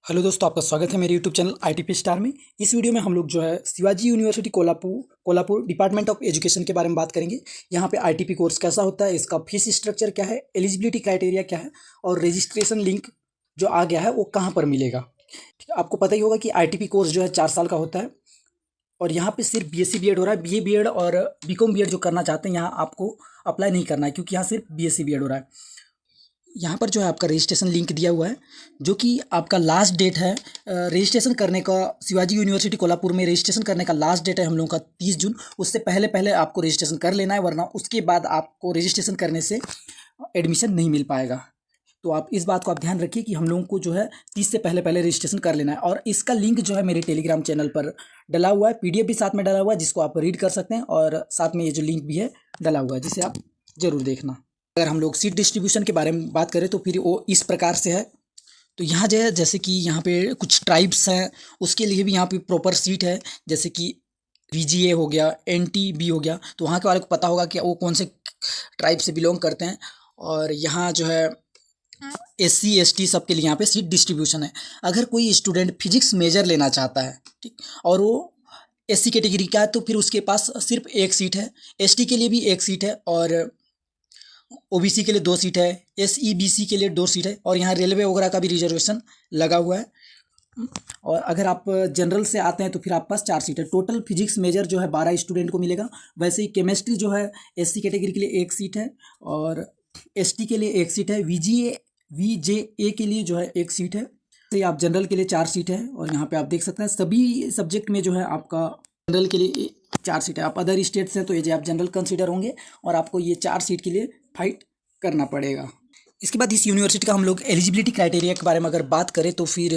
Hello दोस्तों, आपका स्वागत है मेरे यूट्यूब चैनल आईटीपी स्टार में। इस वीडियो में हम लोग जो है Shivaji university Kolhapur department of education के बारे में बात करेंगे। यहाँ पे आईटीपी कोर्स कैसा होता है, इसका फीस स्ट्रक्चर क्या है, एलिजिबिलिटी क्राइटेरिया क्या है और रजिस्ट्रेशन लिंक जो आ गया है वो कहाँ पर मिलेगा। ठीक है, आपको पता ही होगा कि आईटीपी कोर्स जो है 4 साल का होता है और यहाँ पे सिर्फ बीएससी बीएड हो रहा है। बीए बीएड और बीकॉम बीएड जो करना चाहते हैं यहाँ आपको अप्लाई नहीं करना है, क्योंकि यहाँ सिर्फ बीएससी बीएड हो रहा है। यहाँ पर जो है आपका रजिस्ट्रेशन लिंक दिया हुआ है, जो कि आपका लास्ट डेट है रजिस्ट्रेशन करने का। शिवाजी यूनिवर्सिटी कोल्हापुर में रजिस्ट्रेशन करने का लास्ट डेट है हम लोगों का 30 जून। उससे पहले पहले आपको रजिस्ट्रेशन कर लेना है, वरना उसके बाद आपको रजिस्ट्रेशन करने से एडमिशन नहीं मिल पाएगा। तो आप इस बात को आप ध्यान रखिए कि हम लोगों को जो है 30 से पहले पहले रजिस्ट्रेशन कर लेना है। और इसका लिंक जो है मेरे टेलीग्राम चैनल पर डला हुआ है, पीडीएफ भी साथ में डला हुआ है, जिसको आप रीड कर सकते हैं और साथ में ये जो लिंक भी है डला हुआ है, जिसे आप ज़रूर देखना। अगर हम लोग सीट डिस्ट्रीब्यूशन के बारे में बात करें तो फिर वो इस प्रकार से है। तो यहाँ जो है, जैसे कि यहाँ पे कुछ ट्राइब्स हैं, उसके लिए भी यहाँ पे प्रॉपर सीट है। जैसे कि वीजीए हो गया, एनटीबी हो गया, तो वहाँ के वाले को पता होगा कि वो कौन से ट्राइब से बिलोंग करते हैं। और यहाँ जो है एससी एसटी सबके लिए यहाँ पे सीट डिस्ट्रीब्यूशन है। अगर कोई स्टूडेंट फिजिक्स मेजर लेना चाहता है, ठीक, और वो एससी कैटेगरी का है, तो फिर उसके पास सिर्फ एक सीट है। एसटी के लिए भी एक सीट है और ओबीसी के लिए 2 सीट है, एसईबीसी के लिए 2 सीट है और यहाँ रेलवे वगैरह का भी रिजर्वेशन लगा हुआ है। और अगर आप जनरल से आते हैं तो फिर आपके पास 4 सीट है। टोटल फिजिक्स मेजर जो है 12 स्टूडेंट को मिलेगा। वैसे ही केमिस्ट्री जो है एससी कैटेगरी के लिए 1 सीट है और एसटी के लिए 1 सीट है। वीजेए के लिए जो है 1 सीट है। तो ये आप जनरल के लिए 4 सीट है और यहाँ पे आप देख सकते हैं सभी सब्जेक्ट में जो है आपका जनरल के लिए 4 सीट है। आप अदर स्टेट से तो ये जो आप जनरल कंसीडर होंगे और आपको ये 4 सीट के लिए फाइट करना पड़ेगा। इसके बाद इस यूनिवर्सिटी का हम लोग एलिजिबिलिटी क्राइटेरिया के बारे में अगर बात करें तो फिर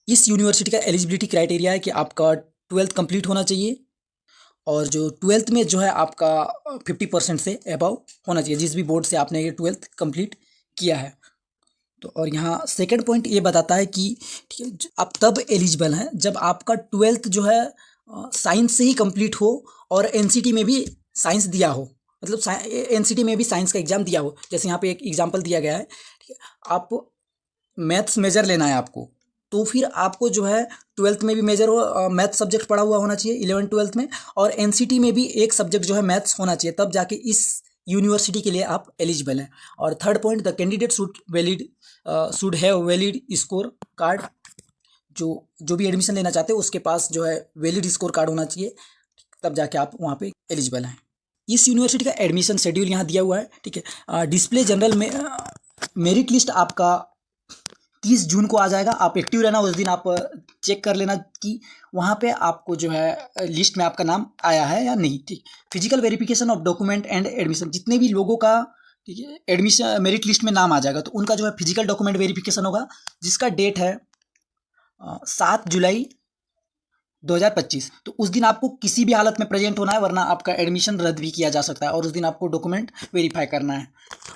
इस यूनिवर्सिटी का एलिजिबिलिटी क्राइटेरिया है कि आपका 12th कंप्लीट होना चाहिए और जो 12th में जो है आपका 50% से अबव होना चाहिए, जिस भी बोर्ड से आपने ये 12th कंप्लीट किया है। तो और यहाँ सेकंड पॉइंट ये बताता है कि ठीक है, आप तब एलिजिबल हैं जब आपका 12th जो है साइंस से ही कंप्लीट हो और एनसीटी में भी साइंस दिया हो। मतलब एनसीटी में भी साइंस का एग्जाम दिया हो। जैसे यहाँ पे एक एग्जांपल दिया गया है, ठीक है, आप मैथ्स मेजर लेना है आपको, तो फिर आपको जो है 12th में भी मेजर हो मैथ्स सब्जेक्ट पढ़ा हुआ होना चाहिए 11 12th में, और एनसीटी में भी एक सब्जेक्ट जो है मैथ्स होना चाहिए, तब जाके इस यूनिवर्सिटी के लिए आप एलिजिबल हैं। और third point, the candidate should have valid score card. जो जो भी एडमिशन लेना चाहते हो उसके पास जो है वैलिड स्कोर कार्ड होना चाहिए, तब जाके आप वहाँ पे एलिजिबल हैं। इस यूनिवर्सिटी का एडमिशन शेड्यूल यहाँ दिया हुआ है, ठीक है। डिस्प्ले जनरल में मेरिट लिस्ट आपका 30 जून को आ जाएगा। आप एक्टिव रहना, उस दिन आप चेक कर लेना कि वहाँ पे आपको जो है लिस्ट में आपका नाम आया है या नहीं, ठीक। Physical verification of document and admission, जितने भी लोगों का, ठीक है, एडमिशन मेरिट लिस्ट में नाम आ जाएगा तो उनका जो है फिजिकल डॉक्यूमेंट वेरिफिकेशन होगा, जिसका डेट है 7 जुलाई 2025। तो उस दिन आपको किसी भी हालत में प्रेजेंट होना है, वरना आपका एडमिशन रद्द भी किया जा सकता है और उस दिन आपको डॉक्यूमेंट वेरीफाई करना है।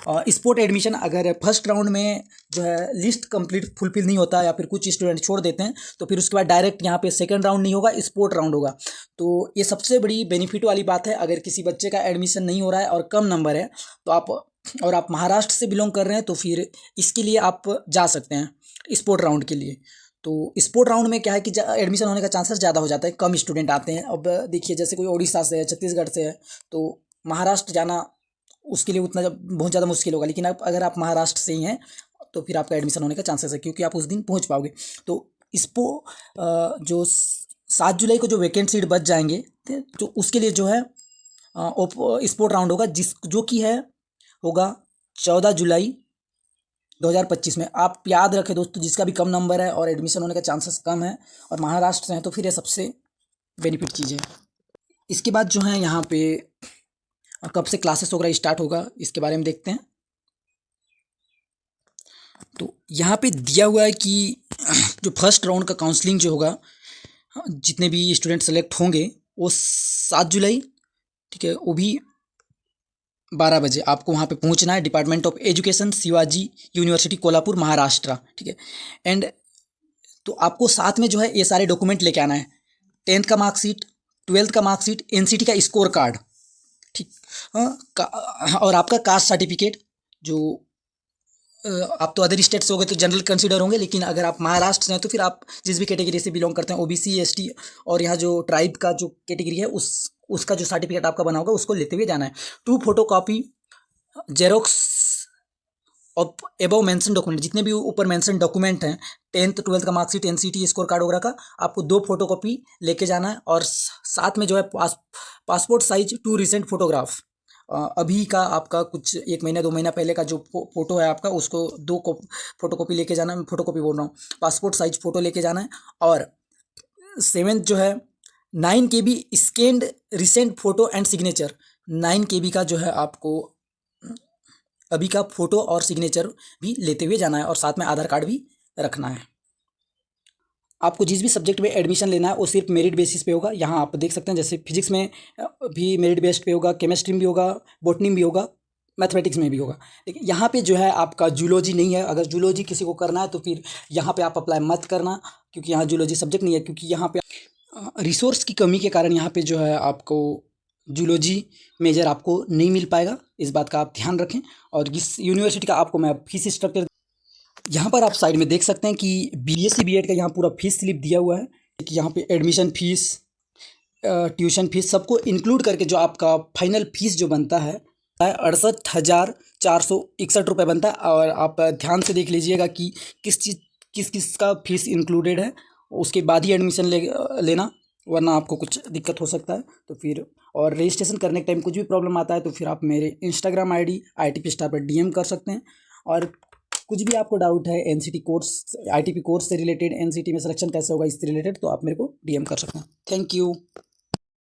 और स्पोर्ट एडमिशन, अगर फर्स्ट राउंड में जो है लिस्ट कंप्लीट फुलफिल नहीं होता या फिर कुछ स्टूडेंट छोड़ देते हैं तो फिर उसके बाद डायरेक्ट यहाँ पे सेकंड राउंड नहीं होगा, स्पोर्ट राउंड होगा। तो ये सबसे बड़ी बेनिफिट वाली बात है। अगर किसी बच्चे का एडमिशन नहीं हो रहा है और कम नंबर है तो आप महाराष्ट्र से बिलोंग कर रहे हैं तो फिर इसके लिए आप जा सकते हैं स्पोर्ट राउंड के लिए। तो स्पोर्ट राउंड में क्या है कि एडमिशन होने का चांसेस ज़्यादा हो जाता है, कम स्टूडेंट आते हैं। अब देखिए, जैसे कोई उड़ीसा से है, छत्तीसगढ़ से है, तो महाराष्ट्र जाना उसके लिए उतना बहुत ज़्यादा मुश्किल होगा। लेकिन अगर आप महाराष्ट्र से ही हैं तो फिर आपका एडमिशन होने का चांसेस है, क्योंकि आप उस दिन पहुंच पाओगे। तो इसको जो 7 जुलाई को जो वैकेंट सीट बच जाएंगे तो उसके लिए जो है स्पोर्ट राउंड होगा, जो कि होगा 14 जुलाई 2025 में। आप याद रखें दोस्तों, जिसका भी कम नंबर है और एडमिशन होने का चांसेस कम है और महाराष्ट्र से हैं तो फिर ये सबसे बेनिफिट चीज़ है। इसके बाद जो है यहाँ पे कब से क्लासेस वगैरह स्टार्ट होगा इसके बारे में देखते हैं। तो यहाँ पे दिया हुआ है कि जो फर्स्ट राउंड का काउंसलिंग जो होगा, जितने भी स्टूडेंट सेलेक्ट होंगे वो 7 जुलाई, ठीक है, वो भी 12 बजे आपको वहाँ पे पहुँचना है। Department of education, Shivaji university Kolhapur, Maharashtra, ठीक है। एंड तो आपको साथ में जो है ये सारे डॉक्यूमेंट लेके आना है। 10th का मार्कशीट, 12th का मार्कशीट, एनसीटी का स्कोर कार्ड, ठीक, हाँ, और आपका कास्ट सर्टिफिकेट जो आप तो अदर स्टेट से हो गए तो जनरल कंसीडर होंगे, लेकिन अगर आप महाराष्ट्र से हैं तो फिर आप जिस भी कैटेगरी से बिलोंग करते हैं, ओबीसी, एसटी और यहाँ जो ट्राइब का जो कैटेगरी है उसका जो सर्टिफिकेट आपका बना होगा उसको लेते हुए जाना है। 2 photocopy xerox of above mention document, जितने भी ऊपर मेंशन डॉक्यूमेंट हैं, 10th 12th का मार्कशीट, एनसीटी स्कोर कार्ड वगैरह का, आपको 2 फोटोकॉपी लेके जाना है। और साथ में जो है पासपोर्ट साइज 2 रिसेंट फोटोग्राफ, अभी का आपका कुछ 1 महीना 2 महीना पहले का जो फोटो है आपका, उसको 2 फोटोकॉपी लेके जाना है। मैं फोटोकॉपी बोल रहा हूँ, पासपोर्ट साइज फोटो लेके जाना है। और 7th जो है 9 KB scanned recent photo and signature, 9 KB का जो है आपको अभी का फोटो और सिग्नेचर भी लेते हुए जाना है। और साथ में आधार कार्ड भी रखना है। आपको जिस भी सब्जेक्ट में एडमिशन लेना है वो सिर्फ मेरिट बेसिस पे होगा। यहाँ आप देख सकते हैं, जैसे फिजिक्स में भी मेरिट बेस्ड पे होगा, केमिस्ट्री में भी होगा, बॉटनी में भी होगा, मैथमेटिक्स में भी होगा। लेकिन यहाँ पे जो है आपका जूलॉजी नहीं है। अगर जूलॉजी किसी को करना है तो फिर यहाँ पे आप अप्लाई मत करना, क्योंकि यहाँ जूलॉजी सब्जेक्ट नहीं है। क्योंकि यहाँ पे रिसोर्स की कमी के कारण यहाँ पे जो है आपको जूलॉजी मेजर आपको नहीं मिल पाएगा। इस बात का आप ध्यान रखें। और इस यूनिवर्सिटी का आपको मैं फीस स्ट्रक्चर यहाँ पर आप साइड में देख सकते हैं कि बीएससी बीएड का यहाँ पूरा फीस स्लिप दिया हुआ है कि यहाँ पे एडमिशन फीस, ट्यूशन फीस सबको इंक्लूड करके जो आपका फाइनल फीस जो बनता है 68,461 रुपये बनता है। और आप ध्यान से देख लीजिएगा कि किस का फीस इंक्लूडेड है, उसके बाद ही एडमिशन लेना, वरना आपको कुछ दिक्कत हो सकता है। तो फिर और रजिस्ट्रेशन करने के टाइम कुछ भी प्रॉब्लम आता है तो फिर आप मेरे इंस्टाग्राम ID ITP स्टार पर DM कर सकते हैं। और कुछ भी आपको डाउट है एनसीटी कोर्स, ITP कोर्स से रिलेटेड, एनसीटी में सिलेक्शन कैसे होगा इससे रिलेटेड, तो आप मेरे को DM कर सकते हैं। Thank you.